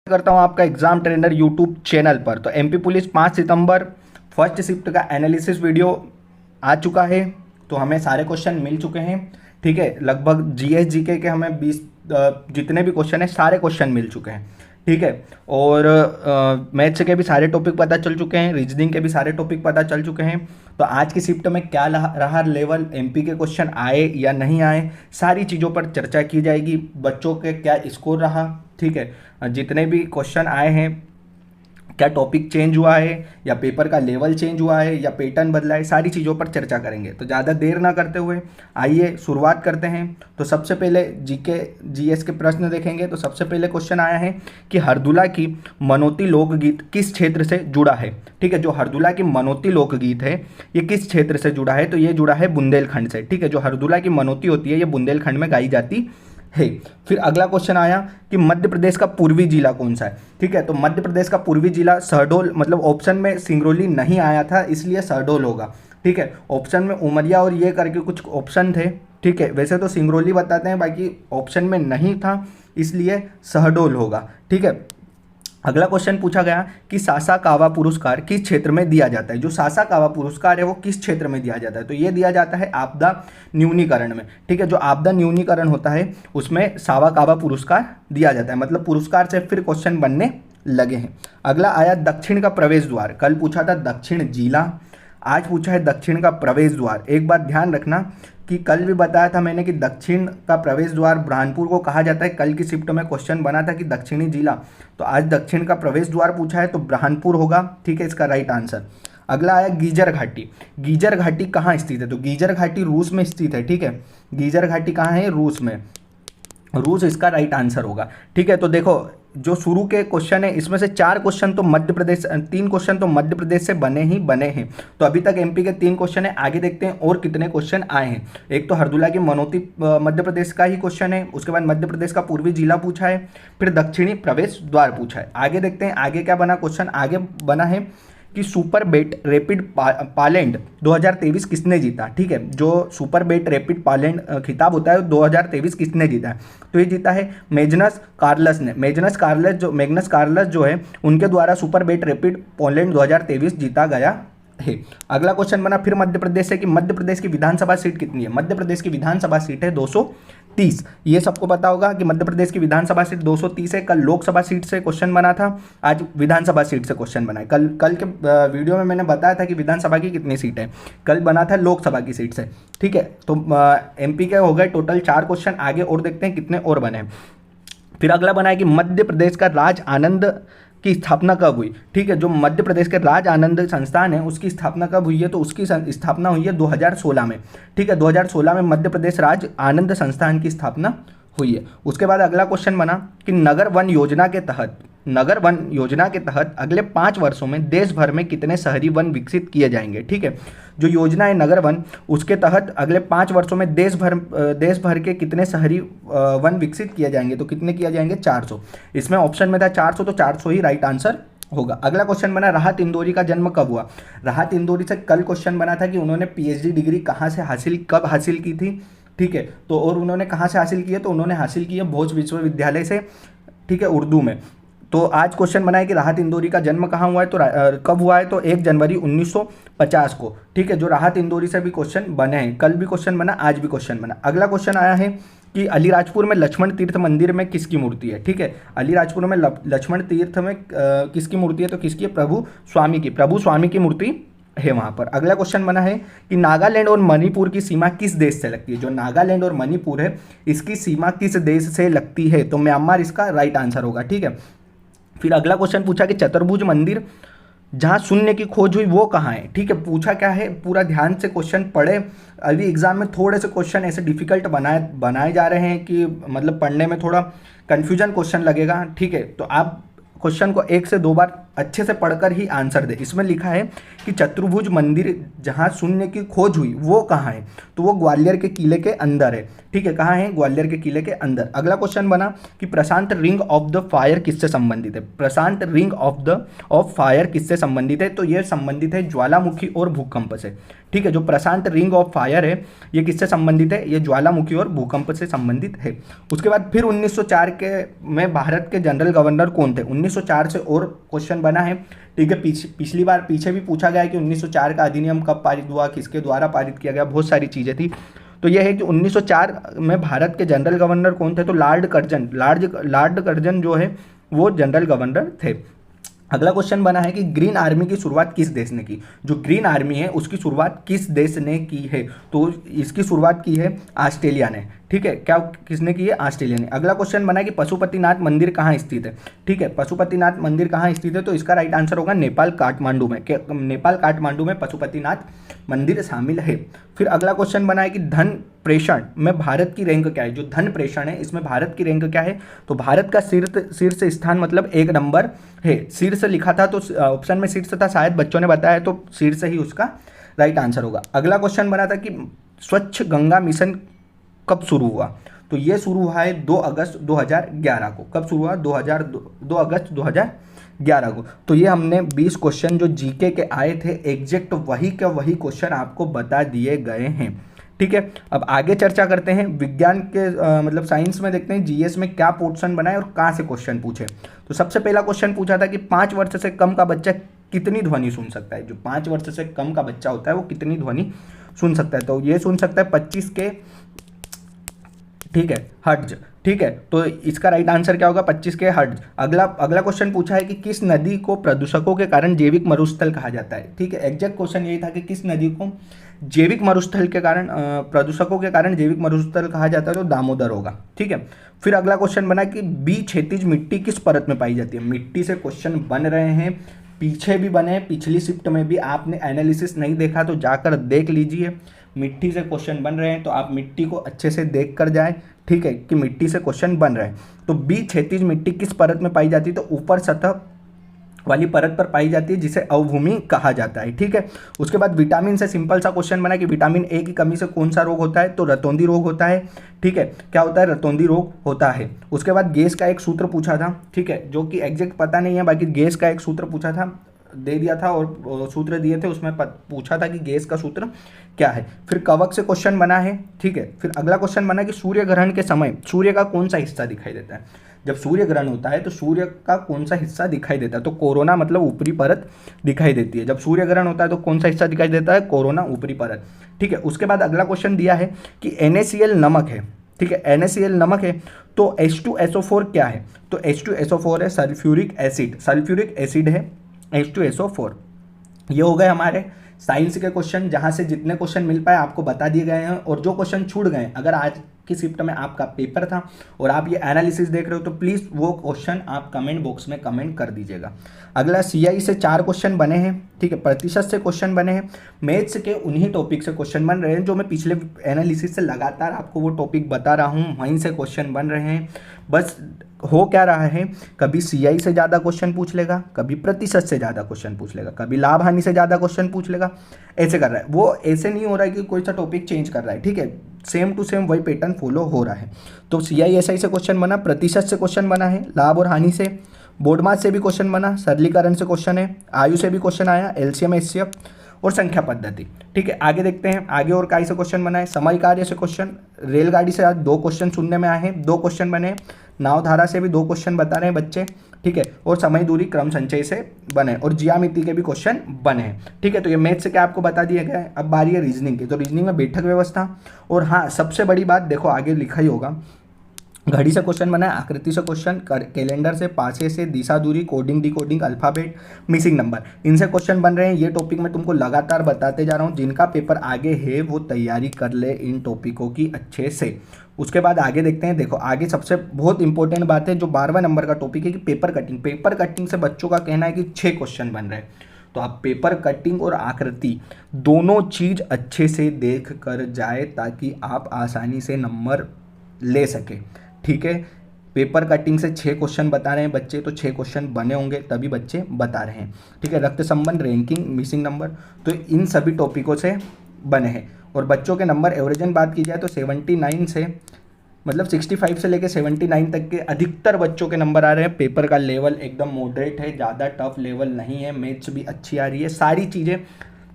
करता हूं आपका एग्जाम ट्रेनर यूट्यूब चैनल पर। तो एमपी पुलिस 5 सितंबर फर्स्ट शिफ्ट का एनालिसिस वीडियो आ चुका है। तो हमें सारे क्वेश्चन मिल चुके हैं, ठीक है। लगभग जीएस जीके के हमें 20 जितने भी क्वेश्चन है सारे क्वेश्चन मिल चुके हैं, ठीक है। और मैथ्स के भी सारे टॉपिक पता चल चुके हैं, रीजनिंग के भी सारे टॉपिक पता चल चुके हैं। तो आज की शिफ्ट में क्या रहा लेवल, एमपी के क्वेश्चन आए या नहीं आए, सारी चीज़ों पर चर्चा की जाएगी। बच्चों के क्या स्कोर रहा, ठीक है, जितने भी क्वेश्चन आए हैं, क्या टॉपिक चेंज हुआ है या पेपर का लेवल चेंज हुआ है या पैटर्न बदला है, सारी चीज़ों पर चर्चा करेंगे। तो ज़्यादा देर ना करते हुए आइए शुरुआत करते हैं। तो सबसे पहले जीके जीएस के प्रश्न देखेंगे। तो सबसे पहले क्वेश्चन आया है कि हरदुला की मनोती लोकगीत किस क्षेत्र से जुड़ा है, ठीक है। जो हरदुला की मनोती लोकगीत है ये किस क्षेत्र से जुड़ा है, तो ये जुड़ा है बुंदेलखंड से, ठीक है। जो हरदुला की मनोती होती है ये बुंदेलखंड में गाई जाती है। फिर अगला क्वेश्चन आया कि मध्य प्रदेश का पूर्वी जिला कौन सा है, ठीक है। तो मध्य प्रदेश का पूर्वी जिला शहडोल, मतलब ऑप्शन में सिंगरौली नहीं आया था इसलिए शहडोल होगा, ठीक है। ऑप्शन में उमरिया और ये करके कुछ ऑप्शन थे, ठीक है। वैसे तो सिंगरौली बताते हैं, बाकी ऑप्शन में नहीं था इसलिए शहडोल होगा, ठीक है। अगला क्वेश्चन पूछा गया कि सासाकावा पुरस्कार किस क्षेत्र में दिया जाता है। जो सासाकावा पुरस्कार है वो किस क्षेत्र में दिया जाता है, तो ये दिया जाता है आपदा न्यूनीकरण में, ठीक है। जो आपदा न्यूनीकरण होता है उसमें सावाकावा पुरस्कार दिया जाता है, मतलब पुरस्कार से फिर क्वेश्चन बनने लगे हैं। अगला आया दक्षिण का प्रवेश द्वार। कल पूछा था दक्षिण जिला, आज पूछा है दक्षिण का प्रवेश द्वार। एक बात ध्यान रखना कि कल भी बताया था मैंने कि दक्षिण का प्रवेश द्वार बुरहानपुर को कहा जाता है। कल की शिफ्ट में क्वेश्चन बना था कि दक्षिणी जिला, तो आज दक्षिण का प्रवेश द्वार पूछा है तो बुरहानपुर होगा, ठीक है, इसका राइट आंसर। अगला आया गीजर घाटी। गीजर घाटी कहाँ स्थित है, तो गीजर घाटी रूस में स्थित है, ठीक है। गीजर घाटी कहाँ है, रूस में, रूस इसका राइट आंसर होगा, ठीक है। तो देखो जो शुरू के क्वेश्चन है इसमें से 4 क्वेश्चन तो मध्य प्रदेश, 3 क्वेश्चन तो मध्य प्रदेश से बने हैं। तो अभी तक एमपी के 3 क्वेश्चन है, आगे देखते हैं और कितने क्वेश्चन आए हैं। एक तो हरदुला की मनोती मध्य प्रदेश का ही क्वेश्चन है, उसके बाद मध्य प्रदेश का पूर्वी जिला पूछा है, फिर दक्षिणी प्रवेश द्वार पूछा है। आगे देखते हैं आगे क्या बना क्वेश्चन। आगे बना है कि सुपर बेट रैपिड पालैंड 2023 किसने जीता, ठीक है। जो सुपर बेट रैपिड पालैंड खिताब होता है 2023 किसने जीता है, तो ये जीता है मैग्नस कार्लस ने। मैग्नस कार्लस जो है उनके द्वारा सुपर बेट रैपिड पोलैंड 2023 जीता गया है। अगला क्वेश्चन बना फिर मध्य प्रदेश से कि मध्य प्रदेश की विधानसभा सीट कितनी है। मध्य प्रदेश की विधानसभा सीट है 230। ये सबको पता होगा कि मध्य प्रदेश की विधानसभा सीट 230 है। कल लोकसभा सीट से क्वेश्चन बना था, आज विधानसभा सीट से क्वेश्चन बना है। कल के वीडियो में मैंने बताया था कि विधानसभा की कितनी सीट है, कल बना था लोकसभा की सीट से, ठीक है। तो एमपी के हो गए टोटल 4 क्वेश्चन। आगे और देखते हैं कितने और बने। फिर अगला बना है कि मध्य प्रदेश का राज आनंद की स्थापना कब हुई, ठीक है। जो मध्य प्रदेश के राज आनंद संस्थान है उसकी स्थापना कब हुई है, तो उसकी स्थापना हुई है 2016 में, ठीक है। 2016 में मध्य प्रदेश राज आनंद संस्थान की स्थापना हुई है। उसके बाद अगला क्वेश्चन बना कि नगर वन योजना के तहत अगले 5 वर्षों में देश भर में कितने शहरी वन विकसित किए जाएंगे, ठीक है। जो योजना है नगर वन, उसके तहत अगले 5 वर्षों में देश भर के कितने शहरी वन विकसित किए जाएंगे, तो कितने किए जाएंगे, 400। इसमें ऑप्शन में था 400, तो 400 ही राइट आंसर होगा। अगला क्वेश्चन बना राहत इंदौरी का जन्म कब हुआ। राहत इंदौरी से कल क्वेश्चन बना था कि उन्होंने पीएचडी डिग्री कब हासिल की थी, ठीक है। तो और उन्होंने कहाँ से हासिल की है, तो उन्होंने हासिल की है भोज विश्वविद्यालय से, ठीक है, उर्दू में। तो आज क्वेश्चन बना है कि राहत इंदौरी का जन्म कहाँ हुआ है, तो कब हुआ है, तो 1 जनवरी 1950 को, ठीक है। जो राहत इंदौरी से भी क्वेश्चन बने हैं, कल भी क्वेश्चन बना, आज भी क्वेश्चन बना। अगला क्वेश्चन आया है कि अलीराजपुर में लक्ष्मण तीर्थ मंदिर में किसकी मूर्ति है, ठीक है। अलीराजपुर में लक्ष्मण तीर्थ में किसकी मूर्ति है, तो किसकी है, प्रभु स्वामी की मूर्ति है वहाँ पर। अगला क्वेश्चन बना है कि नागालैंड और मणिपुर की सीमा किस देश से लगती है। जो नागालैंड और मणिपुर है इसकी सीमा किस देश से लगती है, तो म्यांमार इसका राइट आंसर होगा, ठीक है। फिर अगला क्वेश्चन पूछा कि चतुर्भुज मंदिर जहाँ शून्य की खोज हुई वो कहाँ है, ठीक है। पूछा क्या है, पूरा ध्यान से क्वेश्चन पढ़े। अभी एग्जाम में थोड़े से क्वेश्चन ऐसे डिफिकल्ट बनाए जा रहे हैं कि मतलब पढ़ने में थोड़ा कन्फ्यूजन क्वेश्चन लगेगा, ठीक है। तो आप क्वेश्चन को 1 से 2 बार अच्छे से पढ़कर ही आंसर दे। इसमें लिखा है कि चतुर्भुज मंदिर जहाँ शून्य की खोज हुई वो कहाँ है, तो वो ग्वालियर के किले के अंदर है। ठीक है, कहाँ है? ग्वालियर के किले के अंदर। अगला क्वेश्चन बना कि प्रशांत रिंग ऑफ द फायर किससे संबंधित है? प्रशांत रिंग ऑफ फायर किससे संबंधित है? तो ये संबंधित है ज्वालामुखी और भूकंप से। ठीक है, जो प्रशांत रिंग ऑफ फायर है ये किससे संबंधित है? ये ज्वालामुखी और भूकंप से संबंधित है। उसके बाद फिर 1904 के में भारत के जनरल गवर्नर कौन थे? 1904 से और क्वेश्चन बना है। ठीक है, पिछली बार पीछे भी पूछा गया है कि 1904 का अधिनियम कब पारित हुआ, किसके द्वारा पारित किया गया, बहुत सारी चीज़ें थी। तो यह है कि 1904 में भारत के जनरल गवर्नर कौन थे? तो लॉर्ड कर्जन जो है वो जनरल गवर्नर थे। अगला क्वेश्चन बना है कि ग्रीन आर्मी की शुरुआत किस देश ने की? जो ग्रीन आर्मी है उसकी शुरुआत किस देश ने की है? तो इसकी शुरुआत की है ऑस्ट्रेलिया ने। ठीक है, क्या किसने की है? ऑस्ट्रेलिया ने। अगला क्वेश्चन बना है कि पशुपतिनाथ मंदिर कहाँ स्थित है? ठीक है, पशुपतिनाथ मंदिर कहाँ स्थित है? तो इसका राइट आंसर होगा नेपाल काठमांडू में। नेपाल काठमांडू में पशुपतिनाथ मंदिर शामिल है। फिर अगला क्वेश्चन बना है कि धन प्रेषण में भारत की रैंक क्या है? जो धन प्रेषण है इसमें भारत की रैंक क्या है? तो भारत का शीर्ष स्थान मतलब 1 नंबर है। शीर्ष लिखा था तो ऑप्शन में शीर्ष था, शायद बच्चों ने बताया, तो शीर्ष ही उसका राइट आंसर होगा। अगला क्वेश्चन बना था कि स्वच्छ गंगा मिशन कब शुरू हुआ? तो ये शुरू हुआ है 2 अगस्त 2011 को। कब शुरू हुआ? 2 अगस्त 2011 को। तो ये हमने 20 क्वेश्चन जो जीके के आए थे एग्जैक्ट वही के वही क्वेश्चन आपको बता दिए गए हैं। ठीक है, अब आगे चर्चा करते हैं विज्ञान के मतलब साइंस में। देखते हैं जीएस में क्या पोर्शन बनाए और कहाँ से क्वेश्चन पूछे। तो सबसे पहला क्वेश्चन पूछा था कि 5 वर्ष से कम का बच्चा कितनी ध्वनि सुन सकता है? जो 5 वर्ष से कम का बच्चा होता है वो कितनी ध्वनि सुन सकता है? तो ये सुन सकता है 25 के, ठीक है, हर्ट्ज। ठीक है, तो इसका राइट आंसर क्या होगा? 25 के हर्ट्ज। अगला क्वेश्चन पूछा है कि किस नदी को प्रदूषकों के कारण जैविक मरुस्थल कहा जाता है? ठीक है, एग्जैक्ट क्वेश्चन यही था कि किस नदी को जैविक मरुस्थल के कारण प्रदूषकों के कारण जैविक मरुस्थल कहा जाता है? तो दामोदर होगा। ठीक है, फिर अगला क्वेश्चन बना कि बी क्षैतिज मिट्टी किस परत में पाई जाती है? मिट्टी से क्वेश्चन बन रहे हैं, पीछे भी बने, पिछली शिफ्ट में भी आपने एनालिसिस नहीं देखा तो जाकर देख लीजिए। मिट्टी से क्वेश्चन बन रहे हैं तो आप मिट्टी को अच्छे से देख कर जाए। ठीक है, कि मिट्टी से क्वेश्चन बन रहे हैं। तो बी क्षैतिज मिट्टी किस परत में पाई जाती है? तो ऊपर सतह वाली परत पर पाई जाती है जिसे अवभूमि कहा जाता है। ठीक है, उसके बाद विटामिन से सिंपल सा क्वेश्चन बना कि विटामिन ए की कमी से कौन सा रोग होता है? तो रतौंधी रोग होता है। ठीक है, क्या होता है? रतौंधी रोग होता है। उसके बाद गैस का एक सूत्र पूछा था। ठीक है, जो कि एग्जैक्ट पता नहीं है, बाकी गैस का एक सूत्र पूछा था, दे दिया था और सूत्र दिए थे, उसमें पूछा था कि गैस का सूत्र क्या है। फिर कवक से क्वेश्चन बना है। ठीक है, फिर अगला क्वेश्चन बना कि सूर्य ग्रहण के समय सूर्य का कौन सा हिस्सा दिखाई देता है? जब सूर्य ग्रहण होता है तो सूर्य का कौन सा हिस्सा दिखाई देता है? तो कोरोना मतलब ऊपरी परत दिखाई देती है। जब सूर्य ग्रहण होता है तो कौन सा हिस्सा दिखाई देता है? कोरोना ऊपरी परत। ठीक है, उसके बाद अगला क्वेश्चन दिया है कि NaCl नमक है। ठीक है, NaCl नमक है तो H2SO4 क्या है? तो H2SO4 है सल्फ्यूरिक एसिड। सल्फ्यूरिक एसिड है H2SO4। ये हो गए हमारे साइंस के क्वेश्चन, जहाँ से जितने क्वेश्चन मिल पाए आपको बता दिए गए हैं। और जो क्वेश्चन छूट गए, अगर आज की शिफ्ट में आपका पेपर था और आप ये एनालिसिस देख रहे हो तो प्लीज़ वो क्वेश्चन आप कमेंट बॉक्स में कमेंट कर दीजिएगा। अगला CI से 4 क्वेश्चन बने हैं। ठीक है, प्रतिशत से क्वेश्चन बने हैं। मैथ्स के उन्हीं टॉपिक से क्वेश्चन बन रहे हैं जो मैं पिछले एनालिसिस से लगातार आपको वो टॉपिक बता रहा हूँ, वहीं से क्वेश्चन बन रहे हैं। बस हो क्या रहा है, कभी CI से ज़्यादा क्वेश्चन पूछ लेगा, कभी प्रतिशत से ज़्यादा क्वेश्चन पूछ लेगा, कभी लाभ हानि से ज़्यादा क्वेश्चन पूछ लेगा, ऐसे कर रहा है। वो ऐसे नहीं हो रहा है कि कोई सा टॉपिक चेंज कर रहा है। ठीक है, सेम टू सेम वही पैटर्न फॉलो हो रहा है। तो CI से क्वेश्चन बना, प्रतिशत से क्वेश्चन बना है, लाभ और हानि से, बोर्ड मार्क्स से भी क्वेश्चन बना, सरलीकरण से क्वेश्चन है, आयु से भी क्वेश्चन आया, LCM HCF और संख्या पद्धति। ठीक है, आगे देखते हैं आगे और काय से क्वेश्चन बना है। समय कार्य से क्वेश्चन, रेलगाड़ी से आज 2 क्वेश्चन सुनने में आए हैं, 2 क्वेश्चन बने। नावधारा से भी 2 क्वेश्चन बता रहे हैं बच्चे। ठीक है, और समय दूरी क्रम संचय से बने और ज्यामिति के भी क्वेश्चन बने हैं। ठीक है, तो ये मैथ से क्या आपको बता दिया गया है। अब बारी है रीजनिंग की। तो रीजनिंग में बैठक व्यवस्था और हाँ सबसे बड़ी बात देखो आगे लिखा ही होगा, घड़ी से क्वेश्चन बना है, आकृति से क्वेश्चन, कैलेंडर से, पासे से, दिशा दूरी, coding decoding, alphabet, missing number, इनसे क्वेश्चन बन रहे हैं। ये टॉपिक मैं तुमको लगातार बताते जा रहा हूँ। जिनका पेपर आगे है वो तैयारी कर ले इन टॉपिकों की अच्छे से। उसके बाद आगे देखते हैं। देखो आगे सबसे बहुत इंपॉर्टेंट बात है जो 12वां नंबर का टॉपिक है कि पेपर कटिंग। पेपर कटिंग से बच्चों का कहना है कि 6 क्वेश्चन बन रहे हैं। तो आप पेपर कटिंग और आकृति दोनों चीज़ अच्छे से देख कर जाए ताकि आप आसानी से नंबर ले सके। ठीक है, पेपर कटिंग से 6 क्वेश्चन बता रहे हैं बच्चे, तो 6 क्वेश्चन बने होंगे तभी बच्चे बता रहे हैं। ठीक है, रक्त संबंध, रैंकिंग, मिसिंग नंबर, तो इन सभी टॉपिकों से बने हैं। और बच्चों के नंबर एवरेजन बात की जाए तो 79 से मतलब 65 से लेकर 79 तक के अधिकतर बच्चों के नंबर आ रहे हैं। पेपर का लेवल एकदम मॉडरेट है, ज़्यादा टफ लेवल नहीं है, मैथ्स भी अच्छी आ रही है, सारी चीज़ें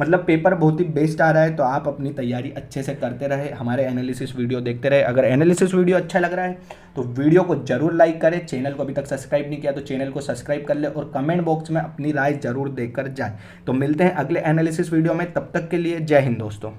मतलब पेपर बहुत ही बेस्ट आ रहा है। तो आप अपनी तैयारी अच्छे से करते रहे, हमारे एनालिसिस वीडियो देखते रहे। अगर एनालिसिस वीडियो अच्छा लग रहा है तो वीडियो को जरूर लाइक करें, चैनल को अभी तक सब्सक्राइब नहीं किया तो चैनल को सब्सक्राइब कर ले और कमेंट बॉक्स में अपनी राय जरूर देकर जाए। तो मिलते हैं अगले एनालिसिस वीडियो में, तब तक के लिए जय हिंद दोस्तों।